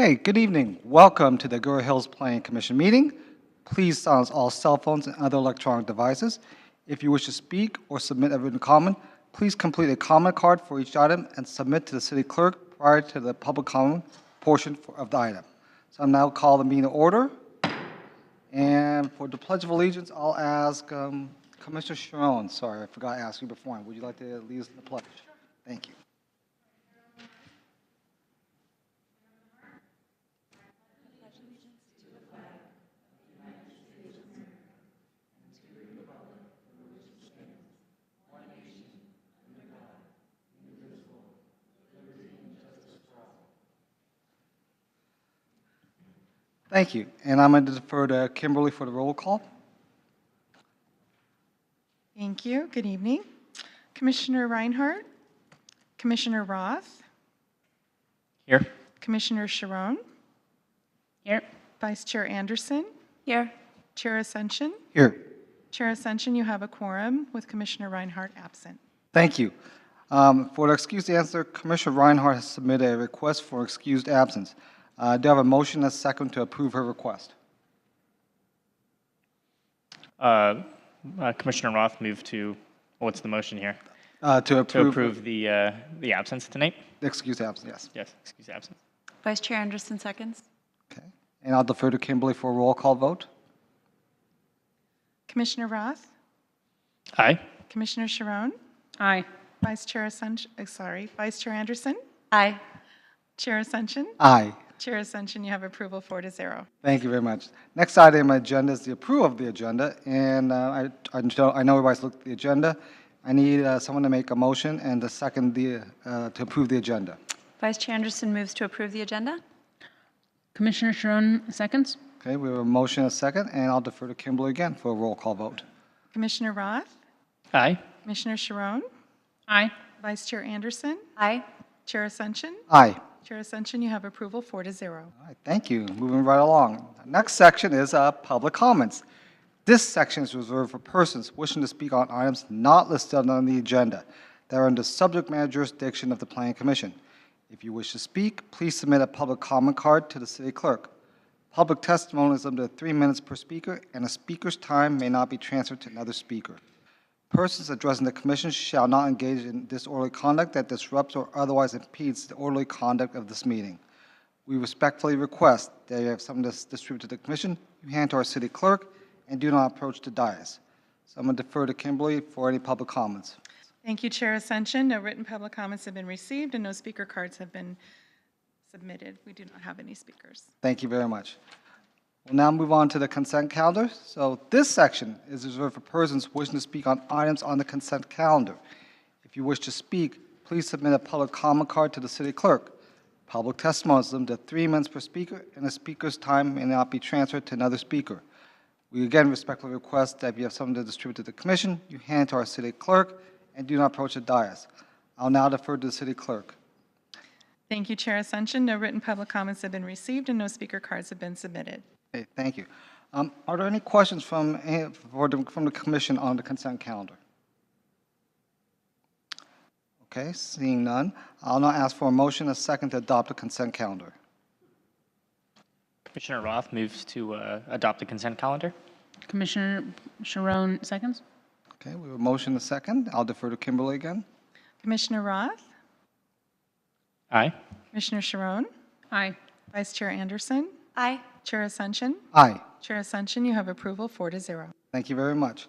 Okay, good evening. Welcome to the Agoura Hills Planning Commission meeting. Please silence all cell phones and other electronic devices. If you wish to speak or submit a written comment, please complete a comment card for each item and submit to the city clerk prior to the public comment portion of the item. So I'll now call the meeting to order. And for the Pledge of Allegiance, I'll ask Commissioner Sharon. Sorry, I forgot to ask you before. Would you like to lead us in the pledge? Thank you. Thank you. And I'm going to defer to Kimberly for the roll call. Thank you. Good evening. Commissioner Reinhardt, Commissioner Roth, Here. Commissioner Sharon, Here. Vice Chair Anderson, Here. Chair Ascension. Here. Chair Ascension, you have a quorum with Commissioner Reinhardt absent. Thank you. For the excused answer, Commissioner Reinhardt has submitted a request for excused absence. Do I have a motion and a second to approve her request? Commissioner Roth moved to, what's the motion here? To To approve approve the absence tonight? the excused absence, yes. Yes, excuse absence. Vice Chair Anderson seconds. Okay. And I'll defer to Kimberly for a roll call vote. Commissioner Roth, Aye. Commissioner Sharon, Aye. Vice Chair Ascension, Vice Chair Anderson, Aye. Chair Ascension. Aye. Chair Ascension, you have approval 4-0. Thank you very much. Next item on the agenda is the approval of the agenda. And I know everybody's looked at the agenda. I need someone to make a motion and to second to approve the agenda. Vice Chair Anderson moves to approve the agenda. Commissioner Sharon seconds. Okay, we have a motion and a second, and I'll defer to Kimberly again for a roll call vote. Commissioner Roth, Aye. Commissioner Sharon, Aye. Vice Chair Anderson, Aye. Chair Ascension. Aye. Chair Ascension, you have approval 4-0. All right, thank you. Moving right along. Next section is public comments. This section is reserved for persons wishing to speak on items not listed on the agenda that are under subject matter jurisdiction of the Planning Commission. If you wish to speak, please submit a public comment card to the city clerk. Public testimony is limited to 3 minutes per speaker, and a speaker's time may not be transferred to another speaker. Persons addressing the commission shall not engage in disorderly conduct that disrupts or otherwise impedes the orderly conduct of this meeting. We respectfully request that if you have something to distribute to the commission, you hand to our city clerk and do not approach the dais. So I'm going to defer to Kimberly for any public comments. Thank you, Chair Ascension. No written public comments have been received and no speaker cards have been submitted. We do not have any speakers. Thank you very much. We'll now move on to the consent calendar. So this section is reserved for persons wishing to speak on items on the consent calendar. If you wish to speak, please submit a public comment card to the city clerk. Public testimony is limited to 3 minutes per speaker, and the speaker's time may not be transferred to another speaker. We again respectfully request that if you have something to distribute to the commission, you hand it to our city clerk and do not approach the dais. I'll now defer to the city clerk. Thank you, Chair Ascension. No written public comments have been received and no speaker cards have been submitted. Okay, thank you. Are there any questions from the commission on the consent calendar? Okay, seeing none, I'll now ask for a motion and a second to adopt the consent calendar. Commissioner Roth moves to adopt the consent calendar. Commissioner Sharon seconds. Okay, we have a motion and a second. I'll defer to Kimberly again. Commissioner Roth, Aye. Commissioner Sharon, Aye. Vice Chair Anderson, Aye. Chair Ascension. Aye. Chair Ascension, you have approval 4-0. Thank you very much.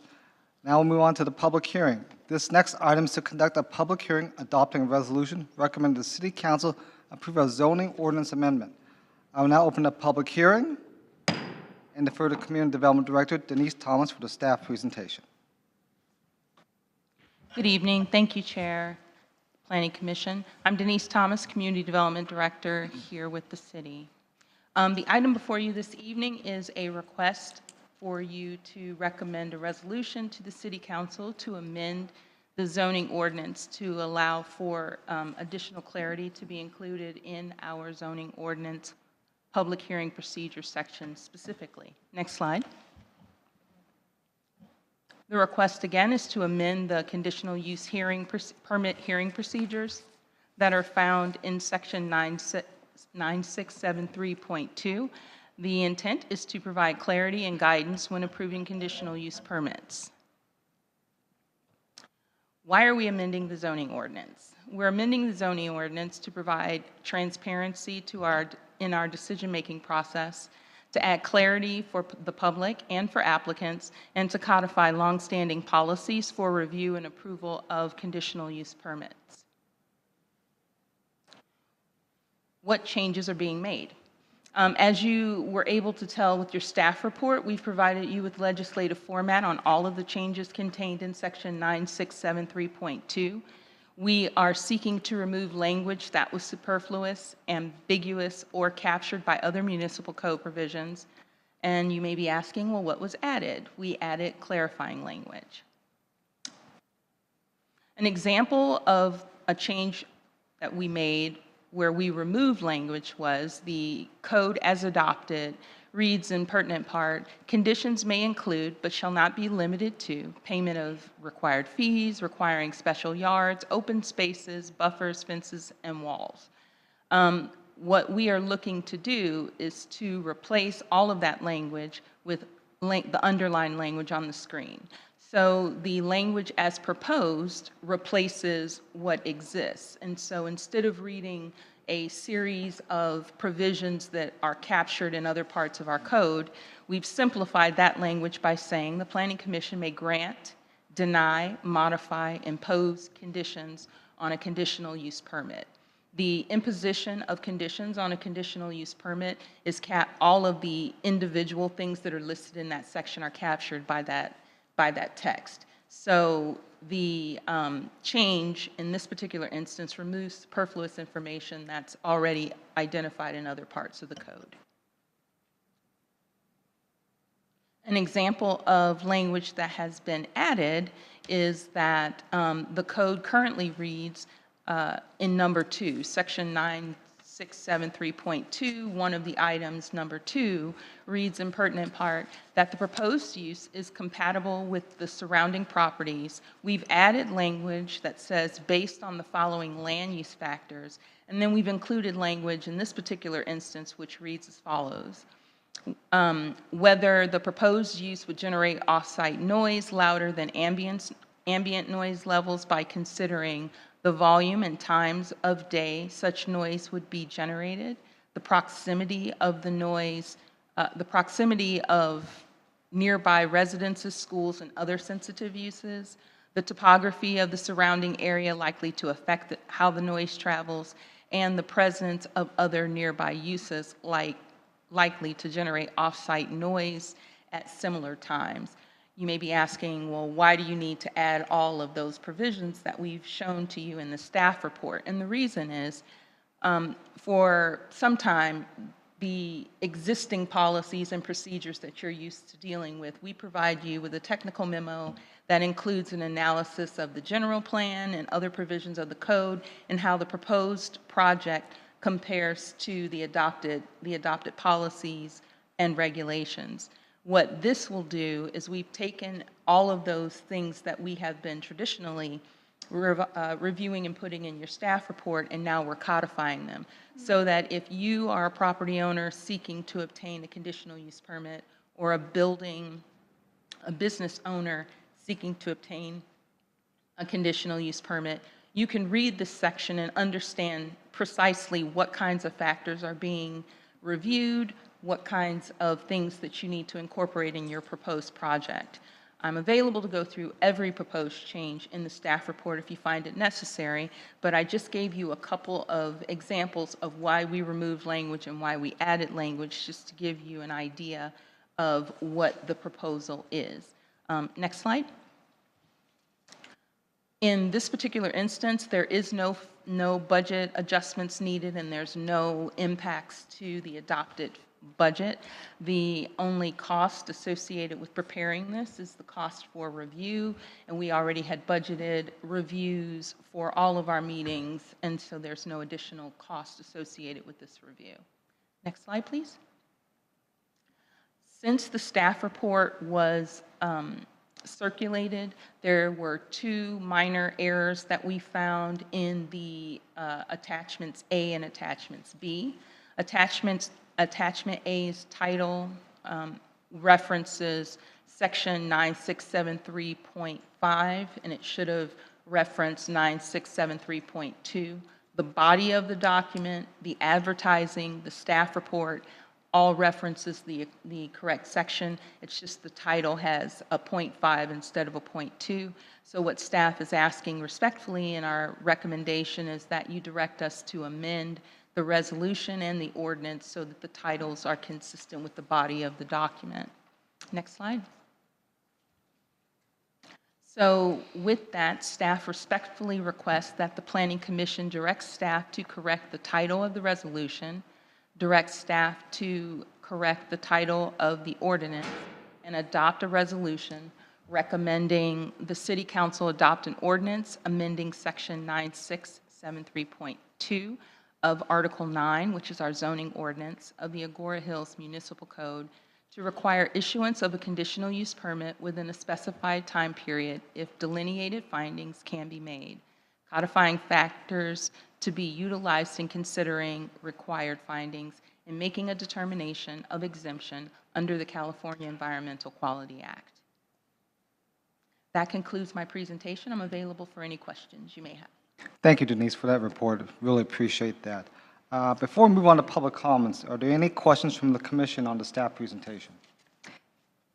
Now we'll move on to the public hearing. This next item is to conduct a public hearing adopting a resolution recommending the City Council approve a zoning ordinance amendment. I will now open the public hearing and defer to Community Development Director Denise Thomas for the staff presentation. Good evening. Thank you, Chair, Planning Commission. I'm Denise Thomas, Community Development Director here with the city. The item before you this evening is a request for you to recommend a resolution to the City Council to amend the zoning ordinance to allow for additional clarity to be included in our zoning ordinance public hearing procedure section specifically. Next slide. The request again is to amend the conditional use permit hearing procedures that are found in section 9673.2. The intent is to provide clarity and guidance when approving conditional use permits. Why are we amending the zoning ordinance? We're amending the zoning ordinance to provide transparency in our decision-making process, to add clarity for the public and for applicants, and to codify longstanding policies for review and approval of conditional use permits. What changes are being made? As you were able to tell with your staff report, we've provided you with legislative format on all of the changes contained in section 9673.2. We are seeking to remove language that was superfluous, ambiguous, or captured by other municipal code provisions. And you may be asking, well, what was added? We added clarifying language. An example of a change that we made where we removed language was the code as adopted reads in pertinent part, conditions may include but shall not be limited to payment of required fees, requiring special yards, open spaces, buffers, fences, and walls. What we are looking to do is to replace all of that language with the underlined language on the screen. So the language as proposed replaces what exists. And so instead of reading a series of provisions that are captured in other parts of our code, we've simplified that language by saying the Planning Commission may grant, deny, modify, impose conditions on a conditional use permit. The imposition of conditions on a conditional use permit is all of the individual things that are listed in that section are captured by that text. So the change in this particular instance removes superfluous information that's already identified in other parts of the code. An example of language that has been added is that the code currently reads in number 2, section 9673.2, one of the items, number 2, reads in pertinent part that the proposed use is compatible with the surrounding properties. We've added language that says based on the following land use factors, and then we've included language in this particular instance which reads as follows. Whether the proposed use would generate off-site noise louder than ambient noise levels by considering the volume and times of day such noise would be generated, the proximity of the noise, the proximity of nearby residences, schools, and other sensitive uses, the topography of the surrounding area likely to affect how the noise travels, and the presence of other nearby uses likely to generate off-site noise at similar times. You may be asking, well, why do you need to add all of those provisions that we've shown to you in the staff report? And the reason is, for some time, the existing policies and procedures that you're used to dealing with, we provide you with a technical memo that includes an analysis of the general plan and other provisions of the code and how the proposed project compares to the adopted policies and regulations. What this will do is we've taken all of those things that we have been traditionally reviewing and putting in your staff report, and now we're codifying them so that if you are a property owner seeking to obtain a conditional use permit or a business owner seeking to obtain a conditional use permit, you can read this section and understand precisely what kinds of factors are being reviewed, what kinds of things that you need to incorporate in your proposed project. I'm available to go through every proposed change in the staff report if you find it necessary, but I just gave you a couple of examples of why we removed language and why we added language, just to give you an idea of what the proposal is. Next slide. In this particular instance, there is no budget adjustments needed, and there's no impacts to the adopted budget. The only cost associated with preparing this is the cost for review, and we already had budgeted reviews for all of our meetings, and so there's no additional cost associated with this review. Next slide, please. Since the staff report was circulated, there were 2 minor errors that we found in the attachments A and attachments B. Attachment A's title references section 9673.5, and it should have referenced 9673.2. The body of the document, the advertising, the staff report, all references the correct section. It's just the title has a .5 instead of a .2. So what staff is asking respectfully in our recommendation is that you direct us to amend the resolution and the ordinance so that the titles are consistent with the body of the document. Next slide. So with that, staff respectfully requests that the Planning Commission directs staff to correct the title of the resolution, direct staff to correct the title of the ordinance, and adopt a resolution recommending the City Council adopt an ordinance amending Section 9673.2 of Article 9, which is our zoning ordinance of the Agoura Hills Municipal Code, to require issuance of a conditional use permit within a specified time period if delineated findings can be made, codifying factors to be utilized in considering required findings, and making a determination of exemption under the California Environmental Quality Act. That concludes my presentation. I'm available for any questions you may have. Thank you, Denise, for that report. Really appreciate that. Before we move on to public comments, are there any questions from the commission on the staff presentation?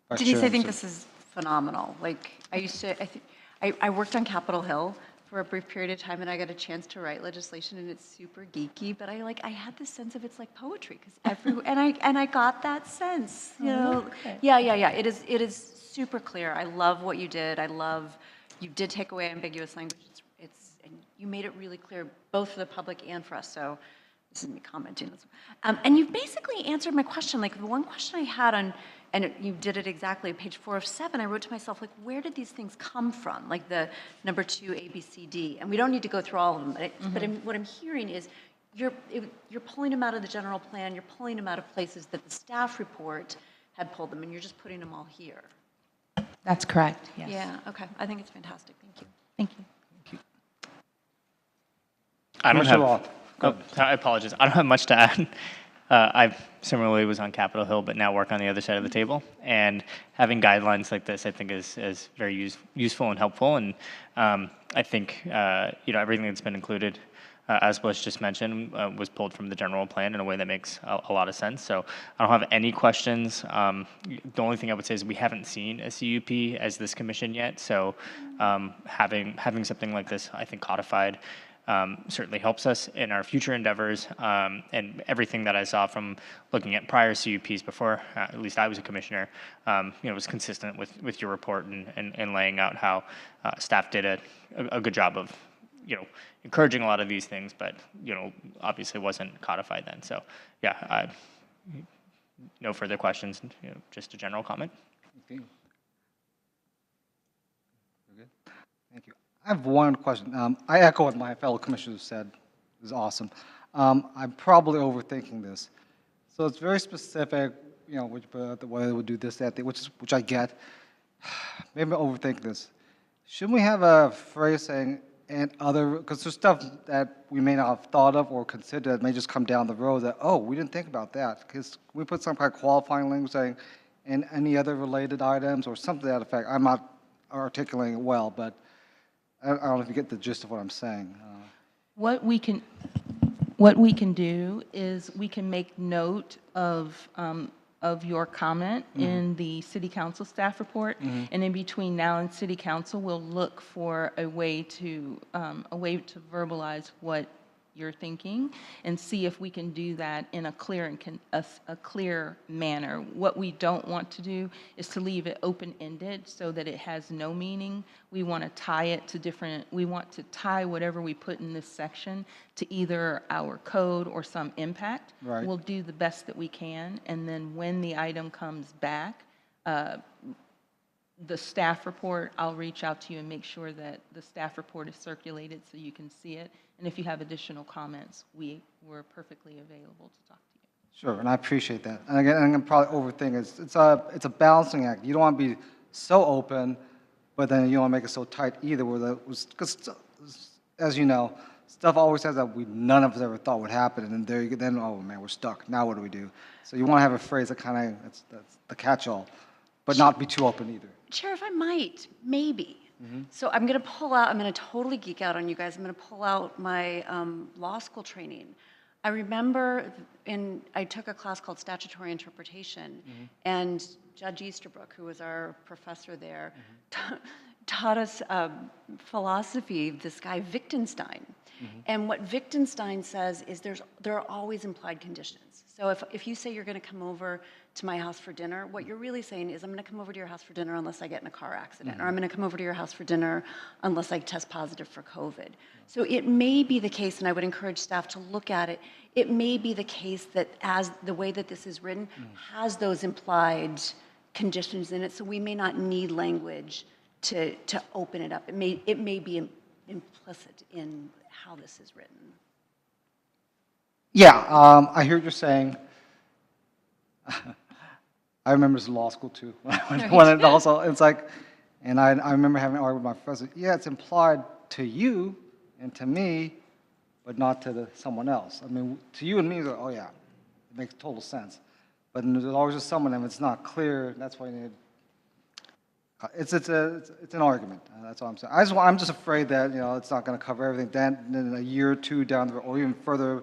Vice Denise, Chair I think Anderson. this is phenomenal. Like, I worked on Capitol Hill for a brief period of time, and I got a chance to write legislation, and it's super geeky, but I had this sense of it's like poetry, because and I got that sense, you know. Yeah. It is super clear. I love what you did. You did take away ambiguous language. And you made it really clear, both for the public and for us, so this is me commenting. And you've basically answered my question. Like, the one question I had you did it exactly, page 4 of 7, I wrote to myself, like, where did these things come from? Like the number 2, A, B, C, D. And we don't need to go through all of them, but what I'm hearing is you're pulling them out of the general plan, you're pulling them out of places that the staff report had pulled them, and you're just putting them all here. That's correct, yes. Yeah, okay. I think it's fantastic. Thank you. Thank you. I don't Commissioner have. Roth, Oh, I apologize. I don't have much to add. I similarly was on Capitol Hill, but now work on the other side of the table. And having guidelines like this, I think, is very useful and helpful. And I think everything that's been included, as was just mentioned, was pulled from the general plan in a way that makes a lot of sense. So I don't have any questions. The only thing I would say is we haven't seen a CUP as this commission yet. So having something like this, I think, codified certainly helps us in our future endeavors, and everything that I saw from looking at prior CUPs before, at least I was a commissioner, was consistent with your report and laying out how staff did a good job of, encouraging a lot of these things, but, obviously wasn't codified then. So, yeah, no further questions, just a general comment. Okay. We're good? Thank you. I have one question. I echo what my fellow commissioners said. It was awesome. I'm probably overthinking this. So it's very specific, the way they would do this, that, which I get. Maybe I'm overthinking this. Shouldn't we have a phrase saying, and other, because there's stuff that we may not have thought of or considered that may just come down the road that, oh, we didn't think about that. Because we put some kind of qualifying language saying, and any other related items or something to that effect. I'm not articulating it well, but I don't know if you get the gist of what I'm saying. What we can do is we can make note of your comment in the city council staff report, and in between now and city council, we'll look for a way to verbalize what you're thinking and see if we can do that in a clear a clear manner. What we don't want to do is to leave it open-ended so that it has no meaning. We want to tie it to we want to tie whatever we put in this section to either our code or some impact. Right. We'll do the best that we can, and then when the item comes back, the staff report, I'll reach out to you and make sure that the staff report is circulated so you can see it. And if you have additional comments, we're perfectly available to talk to you. Sure, and I appreciate that. And again, I'm probably overthinking it. It's a balancing act. You don't want to be so open, but then you don't want to make it so tight either. Because, as you know, stuff always has that none of us ever thought would happen, and then there you go, then, oh man, we're stuck. Now what do we do? So you want to have a phrase that kind of, that's the catch-all, but not be too open either. Chair, if I might, maybe. So I'm going to pull out, I'm going to totally geek out on you guys. I'm going to pull out my law school training. I remember I took a class called Statutory Interpretation, and Judge Easterbrook, who was our professor there, taught us philosophy, this guy Wittgenstein. And what Wittgenstein says is there are always implied conditions. So if you say you're going to come over to my house for dinner, what you're really saying is I'm going to come over to your house for dinner unless I get in a car accident, or I'm going to come over to your house for dinner unless I test positive for COVID. So it may be the case, and I would encourage staff to look at it, it may be the case that as the way that this is written has those implied conditions in it, so we may not need language to open it up. It may be implicit in how this is written. Yeah, I hear what you're saying. I remember this in law school too. When it also, it's like, and I remember having an argument with my professor. Yeah, it's implied to you and to me, but not to someone else. I mean, to you and me, it's like, oh yeah, it makes total sense. But then there's always just someone, and if it's not clear, that's why you need. It's an argument. That's all I'm saying. I'm just afraid that it's not going to cover everything. Then a year or two down the road, or even further,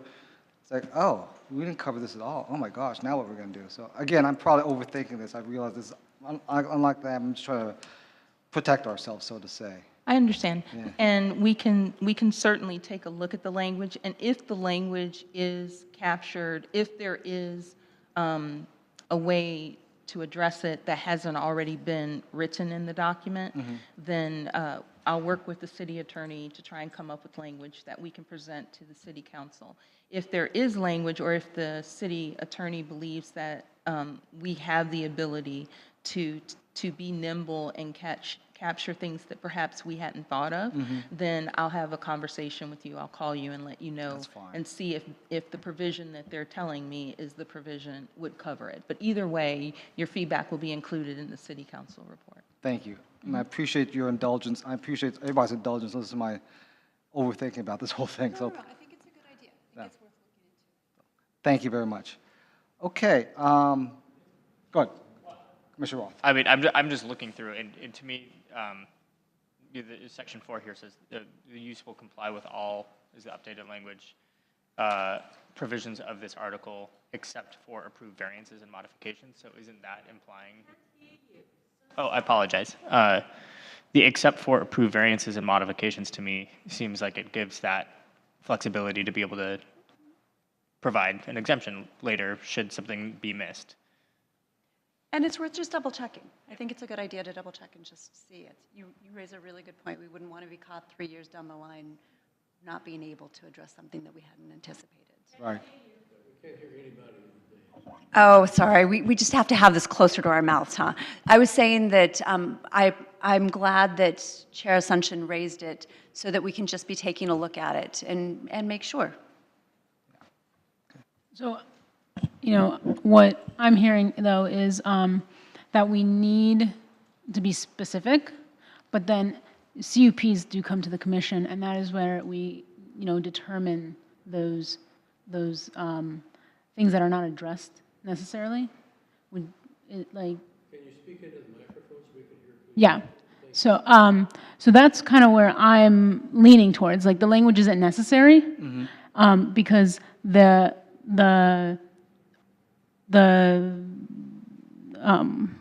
it's like, oh, we didn't cover this at all. Oh my gosh, now what we're going to do? So again, I'm probably overthinking this. I realize this. Unlike that, I'm just trying to protect ourselves, so to say. I understand. Yeah. And we can certainly take a look at the language, and if the language is captured, if there is a way to address it that hasn't already been written in the document, then I'll work with the city attorney to try and come up with language that we can present to the city council. If there is language, or if the city attorney believes that we have the ability to be nimble and capture things that perhaps we hadn't thought of, then I'll have a conversation with you. I'll call you and let you know. That's fine. And see if the provision that they're telling me is the provision would cover it. But either way, your feedback will be included in the city council report. Thank you. And I appreciate your indulgence. I appreciate everybody's indulgence. This is my overthinking about this whole thing. So I think it's a good idea. I think it's worth looking into. thank you very much. Okay. Go ahead, Commissioner Roth. I mean, I'm just looking through, and to me, the section 4 here says the use will comply with all, is the updated language, provisions of this article, except for approved variances and modifications. So isn't that implying? Oh, I apologize. The except for approved variances and modifications to me seems like it gives that flexibility to be able to provide an exemption later should something be missed. And it's worth just double checking. I think it's a good idea to double check and just see it. You raise a really good point. We wouldn't want to be caught 3 years down the line not being able to address something that we hadn't anticipated. Right. Oh, sorry. We just have to have this closer to our mouths, huh? I was saying that I'm glad that Chair Asuncion raised it so that we can just be taking a look at it and make sure. So, what I'm hearing, though, is that we need to be specific, but then CUPs do come to the commission, and that is where we, determine those things that are not addressed necessarily. Can you speak into the microphone so we can hear? Yeah. So that's kind of where I'm leaning towards. Like, the language isn't necessary because what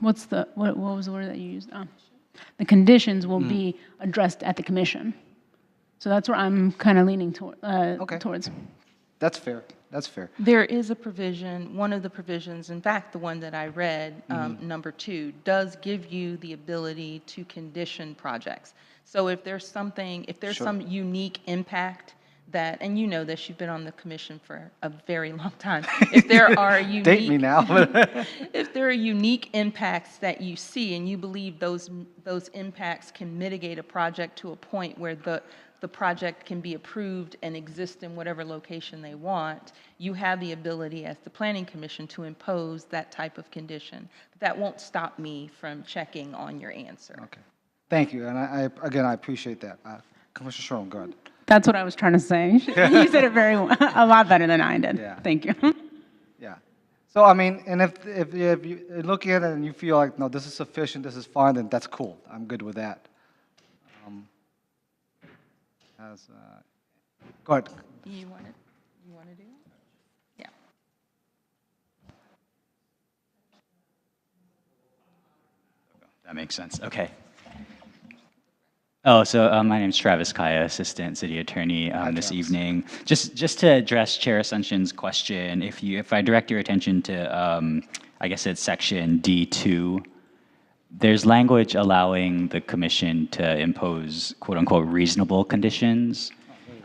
was the word that you used? The conditions will be addressed at the commission. So that's where I'm kind of leaning towards. That's fair. That's fair. There is a provision, one of the provisions, in fact, the one that I read, number 2, does give you the ability to condition projects. So if there's some unique impact that, and you know this, you've been on the commission for a very long time. If there are unique, Date me now. if there are unique impacts that you see and you believe those impacts can mitigate a project to a point where the project can be approved and exist in whatever location they want, you have the ability as the Planning Commission to impose that type of condition. But that won't stop me from checking on your answer. Okay. Thank you. And again, I appreciate that. Commissioner Sherman, go ahead. That's what I was trying to say. You said it a lot better than I did. Yeah. Thank you. Yeah. So, I mean, and if you look at it and you feel like, no, this is sufficient, this is fine, then that's cool. I'm good with that. As, go ahead. You want to do it? Yeah. That makes sense. Okay. Oh, so my name's Travis Kaya, Assistant City Attorney this Travis. evening. Just to address Chair Assumption's question, if I direct your attention to, I guess it's section D2, there's language allowing the commission to impose quote unquote reasonable conditions.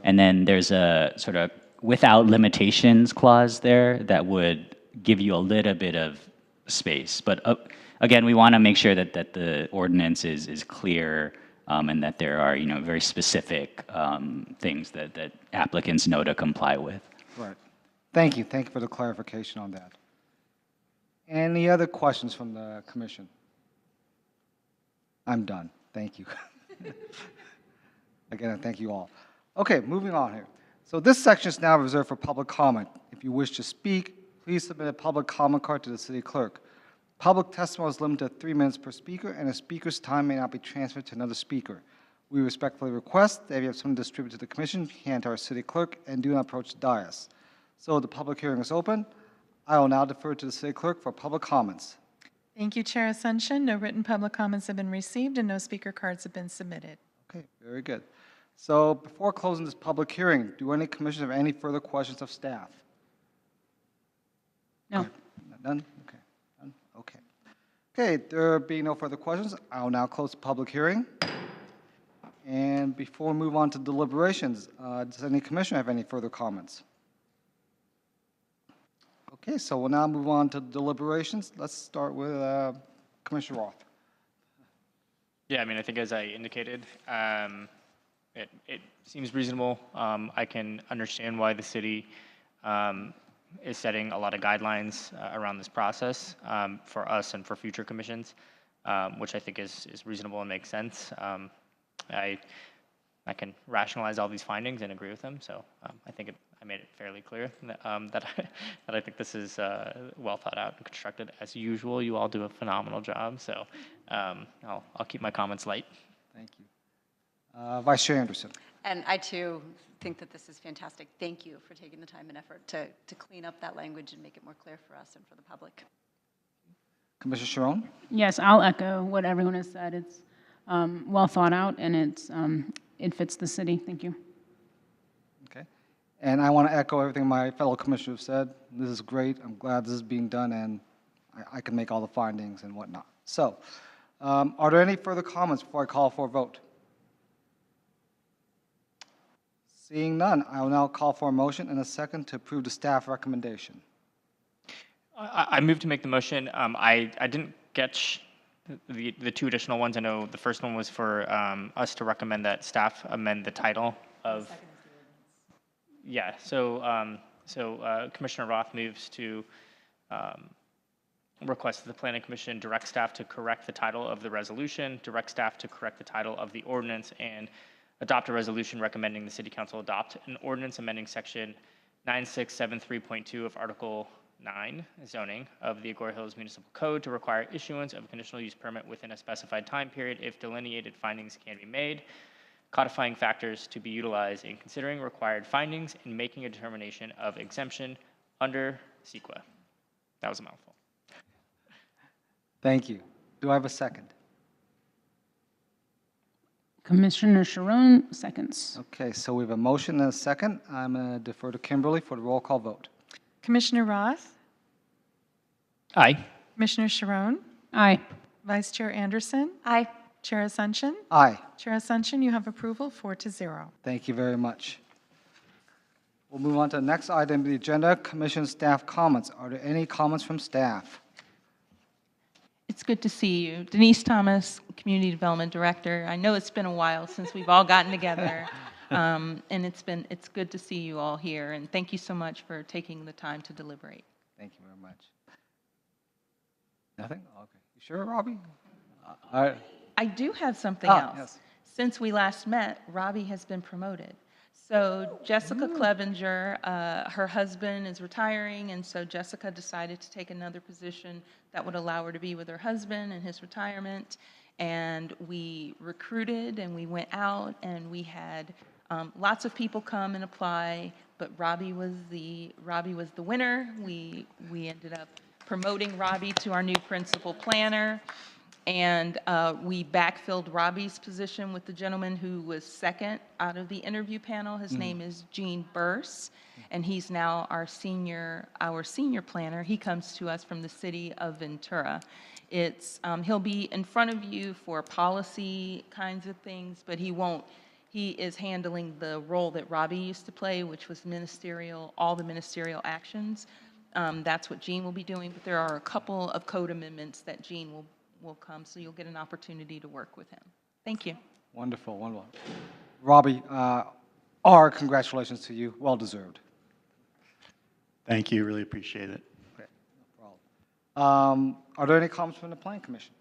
And then there's a sort of without limitations clause there that would give you a little bit of space. But again, we want to make sure that the ordinance is clear and that there are very specific things that applicants know to comply with. Right. Thank you. Thank you for the clarification on that. Any other questions from the commission? I'm done. Thank you. Again, I thank you all. Okay, moving on here. So this section is now reserved for public comment. If you wish to speak, please submit a public comment card to the city clerk. Public testimony is limited to 3 minutes per speaker, and a speaker's time may not be transferred to another speaker. We respectfully request that if you have something to distribute to the commission, hand to our city clerk and do not approach the dais. So the public hearing is open. I will now defer to the city clerk for public comments. Thank you, Chair Ascension. No written public comments have been received and no speaker cards have been submitted. Okay, very good. So before closing this public hearing, do any commissioners have any further questions of staff? No. None? Okay. None? Okay. Okay, there being no further questions, I will now close the public hearing. And before we move on to deliberations, does any commissioner have any further comments? Okay, so we'll now move on to deliberations. Let's start with Commissioner Roth. Yeah, I mean, I think as I indicated, it seems reasonable. I can understand why the city is setting a lot of guidelines around this process for us and for future commissions, which I think is reasonable and makes sense. I can rationalize all these findings and agree with them. So I think I made it fairly clear that that I think this is well thought out and constructed. As usual, you all do a phenomenal job. So I'll keep my comments light. Thank you. Vice Chair Anderson. And I too think that this is fantastic. Thank you for taking the time and effort to clean up that language and make it more clear for us and for the public. Commissioner Sharon. Yes, I'll echo what everyone has said. It's well thought out, and it fits the city. Thank you. Okay. And I want to echo everything my fellow commissioners have said. This is great. I'm glad this is being done, and I can make all the findings and whatnot. So, are there any further comments before I call for a vote? Seeing none, I will now call for a motion and a second to approve the staff recommendation. I move to make the motion. I didn't catch the two additional ones. I know the first one was for us to recommend that staff amend the title of. Yeah. So Commissioner Roth moves to request that the Planning Commission direct staff to correct the title of the resolution, direct staff to correct the title of the ordinance, and adopt a resolution recommending the City Council adopt an ordinance amending Section 9673.2 of Article 9 zoning of the Agoura Hills Municipal Code to require issuance of a conditional use permit within a specified time period if delineated findings can be made, codifying factors to be utilized in considering required findings and making a determination of exemption under CEQA. That was a mouthful. Thank you. Do I have a second? Commissioner Sharon, seconds. Okay, so we have a motion and a second. I'm going to defer to Kimberly for the roll call vote. Commissioner Roth, Aye. Commissioner Sharon, Aye. Vice Chair Anderson, Aye. Chair Ascension. Aye. Chair Ascension, you have approval 4-0. Thank you very much. We'll move on to the next item of the agenda, Commission staff comments. Are there any comments from staff? It's good to see you. Denise Thomas, Community Development Director. I know it's been a while since we've all gotten together, and it's good to see you all here, and thank you so much for taking the time to deliberate. Thank you very much. Nothing? Okay. You sure, Robbie? All right. I do have something Ah, else. yes. Since we last met, Robbie has been promoted. So Jessica Clevenger, her husband is retiring, and so Jessica decided to take another position that would allow her to be with her husband in his retirement. And we recruited, and we went out, and we had lots of people come and apply, but Robbie was the winner. We ended up promoting Robbie to our new principal planner. And we backfilled Robbie's position with the gentleman who was second out of the interview panel. His name is Gene Burse, and he's now our senior planner. He comes to us from the city of Ventura. He'll be in front of you for policy kinds of things, but he is handling the role that Robbie used to play, which was ministerial, all the ministerial actions. That's what Gene will be doing, but there are a couple of code amendments that Gene will come, so you'll get an opportunity to work with him. Thank you. Wonderful, wonderful. Robbie, our congratulations to you. Well deserved. Thank you, really appreciate it. Okay, no problem. Are there any comments from the Planning Commission?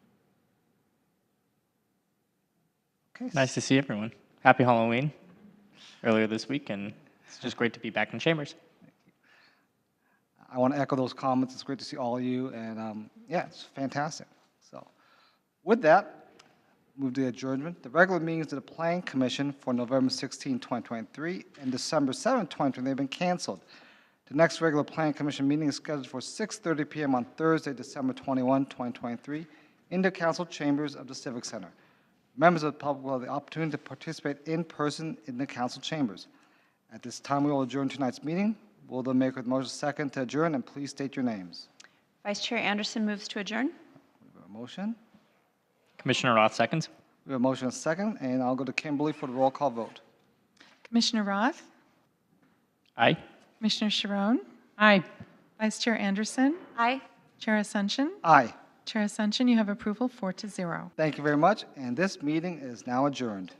Okay. Nice to see everyone. Happy Halloween earlier this week, and it's just great to be back in chambers. I want to echo those comments. It's great to see all of you, and yeah, it's fantastic. So, with that, move to adjournment. The regular meetings of the Planning Commission for November 16, 2023, and December 7, 2023 have been canceled. The next regular Planning Commission meeting is scheduled for 6:30 p.m. on Thursday, December 21, 2023, in the council chambers of the Civic Center. Members of the public will have the opportunity to participate in person in the council chambers. At this time, we will adjourn tonight's meeting. Will the maker of the motion second to adjourn, and please state your names. Vice Chair Anderson moves to adjourn. We have a motion. Commissioner Roth seconds. We have a motion and a second, and I'll go to Kimberly for the roll call vote. Commissioner Roth, Aye. Commissioner Sharon, Aye. Vice Chair Anderson, Aye. Chair Ascension. Aye. Chair Ascension, you have approval 4-0. Thank you very much, and this meeting is now adjourned.